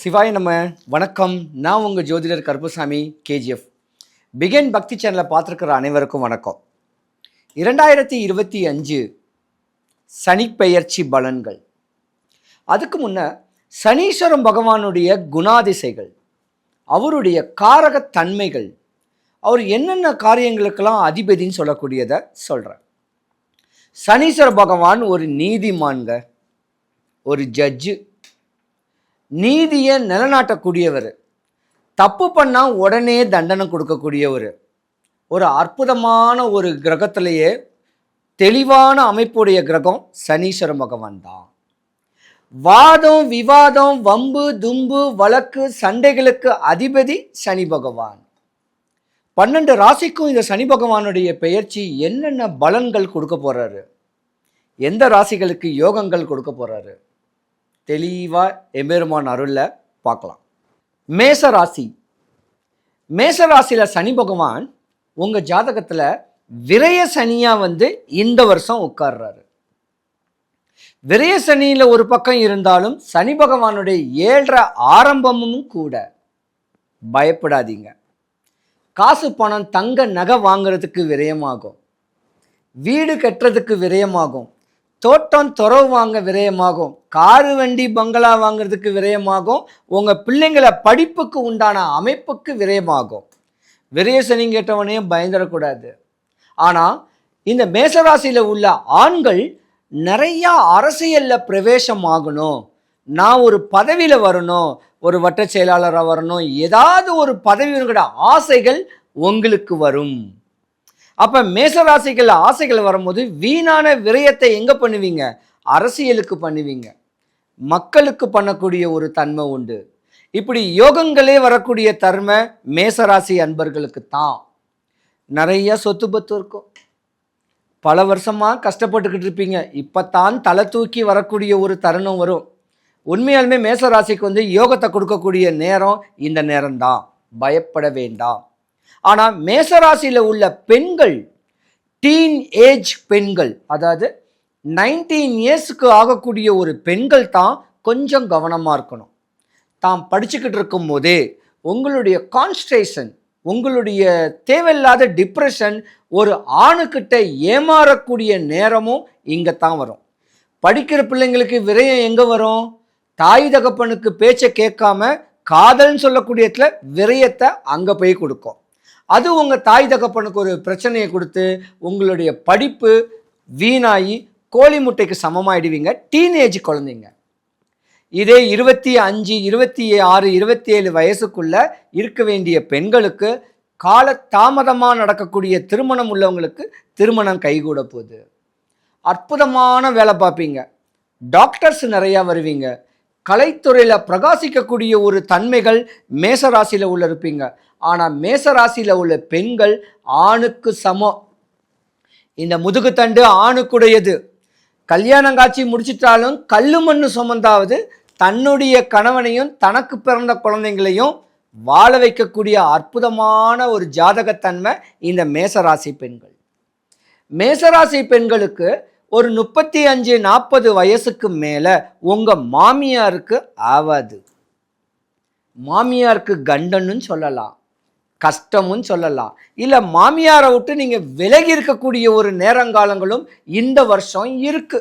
சிவாய நம்ம வணக்கம். நான் உங்கள் ஜோதிடர் கருப்புசாமி கேஜிஎஃப். பிகன் பக்தி சேனலை பார்த்துருக்கிற அனைவருக்கும் வணக்கம். 2025 சனிப்பெயர்ச்சி பலன்கள். அதுக்கு முன்ன சனீஸ்வரம் பகவானுடைய குணாதிசைகள், அவருடைய காரகத்தன்மைகள், அவர் என்னென்ன காரியங்களுக்கெல்லாம் அதிபதின்னு சொல்லக்கூடியதை சொல்கிறேன். சனீஸ்வர பகவான் ஒரு நீதிமான்க, ஒரு ஜட்ஜு, நீதியை நிலநாட்டக்கூடியவர், தப்பு பண்ணால் உடனே தண்டனை கொடுக்கக்கூடியவர், ஒரு அற்புதமான ஒரு கிரகத்திலேயே தெளிவான அமைப்புடைய கிரகம் சனீஸ்வர பகவான் தான். வாதம் விவாதம் வம்பு தும்பு வழக்கு சண்டைகளுக்கு அதிபதி சனி பகவான். 12 ராசிக்கும் இந்த சனி பகவானுடைய பெயர்ச்சி என்னென்ன பலன்கள் கொடுக்க போறாரு, எந்த ராசிகளுக்கு யோகங்கள் கொடுக்க போறாரு, தெளிவாக எம்பெருமான் அருளில் பார்க்கலாம். மேசராசி. மேசராசியில் சனி பகவான் உங்கள் ஜாதகத்தில் விரய சனியாக இந்த வருஷம் உட்கார்றாரு. விரய சனியில் ஒரு பக்கம் இருந்தாலும் சனி பகவானுடைய 7.5 ஆரம்பமும் கூட. பயப்படாதீங்க. காசு பணம் தங்க நகை வாங்குறதுக்கு விரயமாகும், வீடு கட்டுறதுக்கு விரயமாகும், தோட்டம் துறவு வாங்க விரயமாகும், காரு வண்டி பங்களா வாங்குறதுக்கு விரயமாகும், உங்கள் பிள்ளைங்களை படிப்புக்கு உண்டான அமைப்புக்கு விரயமாகும். விரய சனி கேட்டவனே பயந்துடக்கூடாது. ஆனால் இந்த மேசராசியில் உள்ள ஆண்கள் நிறையா அரசியலில் பிரவேசம் ஆகணும், நான் ஒரு பதவியில் வரணும், ஒரு வட்ட செயலாளராக வரணும், ஏதாவது ஒரு பதவியோட ஆசைகள் உங்களுக்கு வரும். அப்போ மேசராசிகள் ஆசைகள் வரும்போது வீணான விரயத்தை எங்கே பண்ணுவீங்க? அரசியலுக்கு பண்ணுவீங்க, மக்களுக்கு பண்ணக்கூடிய ஒரு தன்மை உண்டு. இப்படி யோகங்களே வரக்கூடிய தன்மை மேசராசி அன்பர்களுக்கு தான். நிறைய சொத்து பத்து இருக்கும், பல வருஷமாக கஷ்டப்பட்டுக்கிட்டு இருப்பீங்க, இப்போ தான் தலை தூக்கி வரக்கூடிய ஒரு தருணம் வரும். உண்மையாலுமே மேசராசிக்கு யோகத்தை கொடுக்கக்கூடிய நேரம் இந்த நேரம்தான். பயப்பட வேண்டாம். ஆனால் மேசராசியில் உள்ள பெண்கள், டீன் ஏஜ் பெண்கள், அதாவது 19 இயர்ஸுக்கு ஆகக்கூடிய ஒரு பெண்கள் தான் கொஞ்சம் கவனமாக இருக்கணும். தாம் படிச்சுக்கிட்டு இருக்கும் போதே உங்களுடைய கான்ஸ்ட்ரேஷன், உங்களுடைய தேவையில்லாத டிப்ரெஷன், ஒரு ஆணுக்கிட்ட ஏமாறக்கூடிய நேரமும் இங்கே தான் வரும். படிக்கிற பிள்ளைங்களுக்கு விரயம் எங்கே வரும்? தாய் தகப்பனுக்கு பேச்சை கேட்காம காதல்னு சொல்லக்கூடிய இடத்துல விரயத்தை அங்கே போய் கொடுக்கும். அது உங்கள் தாய் தகப்பனுக்கு ஒரு பிரச்சனையை கொடுத்து உங்களுடைய படிப்பு வீணாகி கோழி முட்டைக்கு சமமாயிடுவீங்க. டீனேஜ் குழந்தைங்க. இதே 25, 26, 27 வயசுக்குள்ள இருக்க வேண்டிய பெண்களுக்கு கால தாமதமாக நடக்கக்கூடிய திருமணம் உள்ளவங்களுக்கு திருமணம் கைகூட போகுது. அற்புதமான வேலை பார்ப்பீங்க, டாக்டர்ஸ் நிறையா வருவீங்க, கலைத்துறையில் பிரகாசிக்கக்கூடிய ஒரு தன்மைகள் மேசராசியில் உள்ள இருப்பீங்க. ஆனால் மேசராசியில் உள்ள பெண்கள் ஆணுக்கு சமம். இந்த முதுகுத்தண்டு ஆணுக்குடையது. கல்யாணம் காட்சி முடிச்சிட்டாலும் கல்லு மண்ணு சுமந்தாவது தன்னுடைய கணவனையும் தனக்கு பிறந்த குழந்தைங்களையும் வாழ வைக்கக்கூடிய அற்புதமான ஒரு ஜாதகத்தன்மை இந்த மேசராசி பெண்கள். மேசராசி பெண்களுக்கு ஒரு 35, 40 வயசுக்கு மேலே உங்கள் மாமியாருக்கு ஆவாது. மாமியாருக்கு கண்டன்னு சொல்லலாம், கஷ்டமும் சொல்லலாம், இல்லை மாமியாரை விட்டு நீங்கள் விலகி இருக்கக்கூடிய ஒரு நேரங்காலங்களும் இந்த வருஷம் இருக்கு.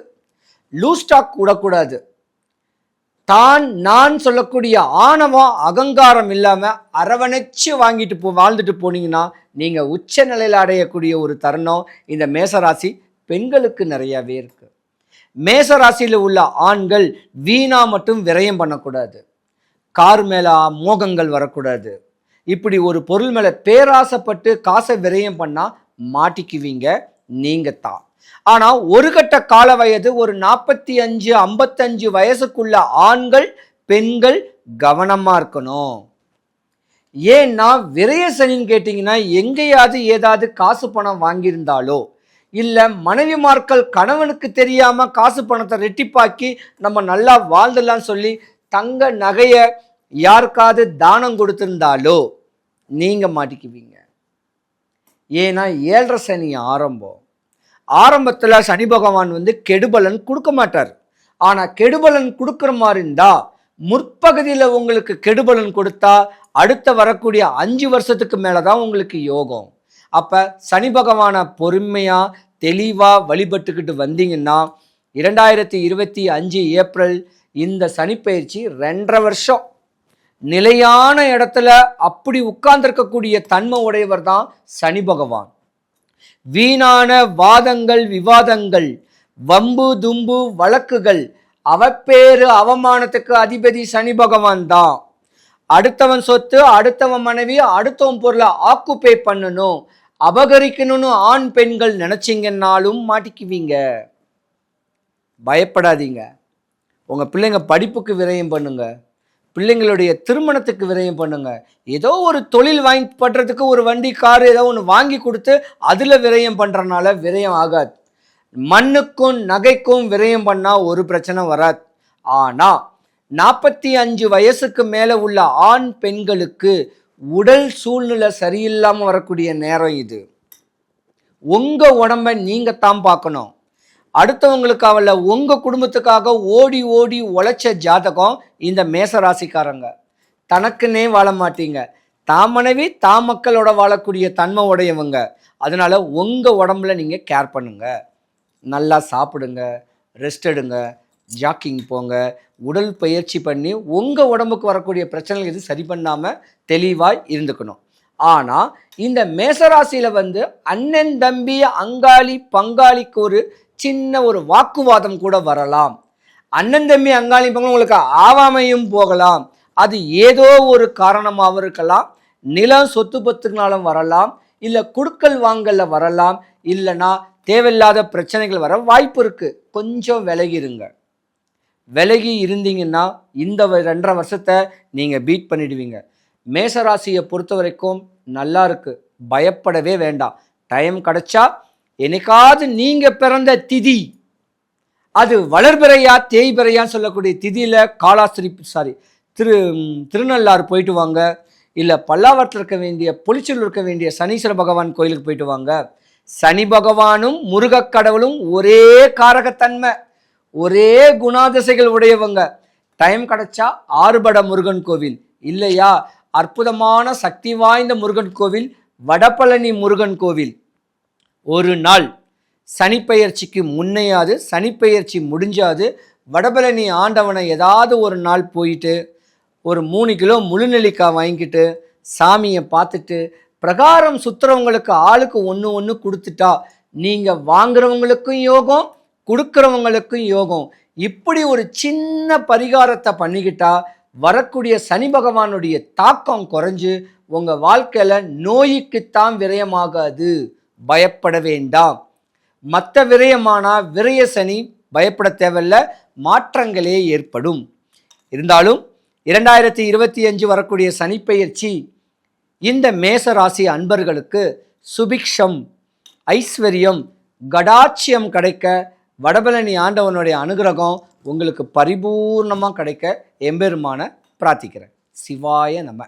லூஸ் டாக் விடக்கூடாது. தான் நான் சொல்லக்கூடிய ஆணவம் அகங்காரம் இல்லாமல் அரவணைச்சு வாழ்ந்துட்டு போனீங்கன்னா நீங்கள் உச்ச நிலையில் அடையக்கூடிய ஒரு தருணம் இந்த மேசராசி பெண்களுக்கு நிறையாவே இருக்கு. மேசராசியில் உள்ள ஆண்கள் வீணா மட்டும் விரயம் பண்ணக்கூடாது, கார் மேலே மோகங்கள் வரக்கூடாது. இப்படி ஒரு பொருள் மேலே பேராசைப்பட்டு காசை விரயம் பண்ணால் மாட்டிக்குவீங்க நீங்கள் தான். ஆனால் ஒரு கட்ட கால வயது ஒரு 45, 55 வயசுக்குள்ள ஆண்கள் பெண்கள் கவனமாக இருக்கணும். ஏன்னா விரய சனின்னு கேட்டிங்கன்னா எங்கேயாவது ஏதாவது காசு பணம் வாங்கியிருந்தாலோ, இல்லை மனைவிமார்கள் கணவனுக்கு தெரியாமல் காசு பணத்தை ரெட்டிப்பாக்கி நம்ம நல்லா வாழ்ந்துடலான்னு சொல்லி தங்க நகையை யாருக்காவது தானம் கொடுத்துருந்தாலோ நீங்கள் மாட்டிக்குவீங்க. ஏன்னா 7.5 சனி ஆரம்பத்தில் சனி பகவான் கெடுபலன் கொடுக்க மாட்டார். ஆனால் கெடுபலன் கொடுக்குற மாதிரி இருந்தால் முற்பகுதியில் உங்களுக்கு கெடுபலன் கொடுத்தா அடுத்த வரக்கூடிய 5 வருஷத்துக்கு மேலே தான் உங்களுக்கு யோகம். அப்போ சனி பகவானை பொறுமையாக தெளிவாக வழிபட்டுக்கிட்டு வந்தீங்கன்னா 2025 ஏப்ரல் இந்த சனிப்பெயர்ச்சி 2.5 வருஷம் நிலையான இடத்துல அப்படி உட்கார்ந்திருக்கக்கூடிய தன்மை உடையவர் தான் சனி பகவான். வீணான வாதங்கள், விவாதங்கள், வம்பு தும்பு வழக்குகள், அவப்பேறு அவமானத்துக்கு அதிபதி சனி பகவான் தான். அடுத்தவன் சொத்து, அடுத்தவன் மனைவி, அடுத்தவன் பொருளை ஆக்குப்பை பண்ணணும், அபகரிக்கணும்னு ஆண் பெண்கள் நினைச்சிங்கன்னாலும் மாட்டிக்குவீங்க. பயப்படாதீங்க. உங்கள் பிள்ளைங்க படிப்புக்கு விரயம் பண்ணுங்க, பிள்ளைங்களுடைய திருமணத்துக்கு விரயம் பண்ணுங்க. ஏதோ ஒரு தொழில் வாங்கி பண்ணுறதுக்கு ஒரு வண்டி காரு ஏதோ ஒன்று வாங்கி கொடுத்து அதில் விரயம் பண்ணுறனால விரயம் ஆகாது. மண்ணுக்கும் நகைக்கும் விரயம் பண்ணால் ஒரு பிரச்சனை வராது. ஆனால் 45 வயசுக்கு மேலே உள்ள ஆண் பெண்களுக்கு உடல் சூழ்நிலை சரியில்லாமல் வரக்கூடிய நேரம் இது. உங்கள் உடம்பை நீங்கள் தான் பார்க்கணும். அடுத்தவங்களுக்காக இல்லை, உங்கள் குடும்பத்துக்காக ஓடி ஓடி உழைச்ச ஜாதகம் இந்த மேசராசிக்காரங்க. தனக்குன்னே வாழ மாட்டீங்க, தான் மனைவி தான் மக்களோட வாழக்கூடிய தன்மை உடையவங்க. அதனால் உங்கள் உடம்புல நீங்கள் கேர் பண்ணுங்க. நல்லா சாப்பிடுங்க, ரெஸ்ட் எடுங்க, ஜாக்கிங் போங்க, உடல் பயிற்சி பண்ணி உங்கள் உடம்புக்கு வரக்கூடிய பிரச்சனைகள் எதுவும் சரி பண்ணாமல் தெளிவாக இருந்துக்கணும். ஆனால் இந்த மேசராசியில் அண்ணன் தம்பி அங்காளி பங்காளிக்கு ஒரு சின்ன ஒரு வாக்குவாதம் கூட வரலாம். அண்ணன் தம்பி அங்காளி பங்காளி உங்களுக்கு ஆவாமையும் போகலாம். அது ஏதோ ஒரு காரணமாக இருக்கலாம். நிலம் சொத்து பத்துனாலும் வரலாம், இல்லை குடுக்கல் வாங்கல வரலாம், இல்லைன்னா தேவையில்லாத பிரச்சனைகள் வர வாய்ப்பு இருக்குது. கொஞ்சம் விலகிருங்க. விலகி இருந்தீங்கன்னா இந்த 2.5 வருஷத்தை நீங்கள் பீட் பண்ணிடுவீங்க. மேசராசியை பொறுத்த வரைக்கும் நல்லா இருக்குது, பயப்படவே வேண்டாம். டைம் கிடைச்சா என்னைக்காவது நீங்கள் பிறந்த திதி, அது வளர்பிறையா தேய்பிறையான்னு சொல்லக்கூடிய திதியில் காலாஸ்திரி திருநள்ளாறு போயிட்டு வாங்க, இல்லை பல்லாவரத்தில் இருக்க வேண்டிய பொலிச்சூரில் இருக்க வேண்டிய சனீஸ்வர பகவான் கோயிலுக்கு போயிட்டு வாங்க. சனி பகவானும் முருகக்கடவுளும் ஒரே காரகத்தன்மை, ஒரே குணாதிசைகள் உடையவங்க. டைம் கிடைச்சா ஆறுபட முருகன் கோவில், இல்லையா அற்புதமான சக்தி வாய்ந்த முருகன் கோவில் வடபழனி முருகன் கோவில். ஒரு நாள் சனிப்பெயர்ச்சிக்கு முன்னையாவது சனிப்பெயர்ச்சி முடிஞ்சாது வடபழனி ஆண்டவனை ஏதாவது ஒரு நாள் போயிட்டு ஒரு 3 கிலோ முழுநெல்லிக்காய் வாங்கிக்கிட்டு சாமியை பார்த்துட்டு பிரகாரம் சுற்றுறவங்களுக்கு ஆளுக்கு ஒன்று கொடுத்துட்டா நீங்கள் வாங்குறவங்களுக்கும் யோகம், கொடுக்குறவங்களுக்கும் யோகம். இப்படி ஒரு சின்ன பரிகாரத்தை பண்ணிக்கிட்டா வரக்கூடிய சனி பகவானுடைய தாக்கம் குறைஞ்சு உங்கள் வாழ்க்கையில் நோய்க்குத்தான் விரயமாகாது. பயப்பட வேண்டாம். மற்ற விரயமானா விரய சனி பயப்பட தேவையில்ல, மாற்றங்களே ஏற்படும். இருந்தாலும் 2025 வரக்கூடிய சனிப்பெயர்ச்சி இந்த மேசராசி அன்பர்களுக்கு சுபிக்ஷம், ஐஸ்வர்யம், கடாட்சியம் கிடைக்க வடபழனி ஆண்டவனுடைய அனுகிரகம் உங்களுக்கு பரிபூர்ணமாக கிடைக்க எம்பெருமான பிரார்த்திக்கிறேன். சிவாய நம.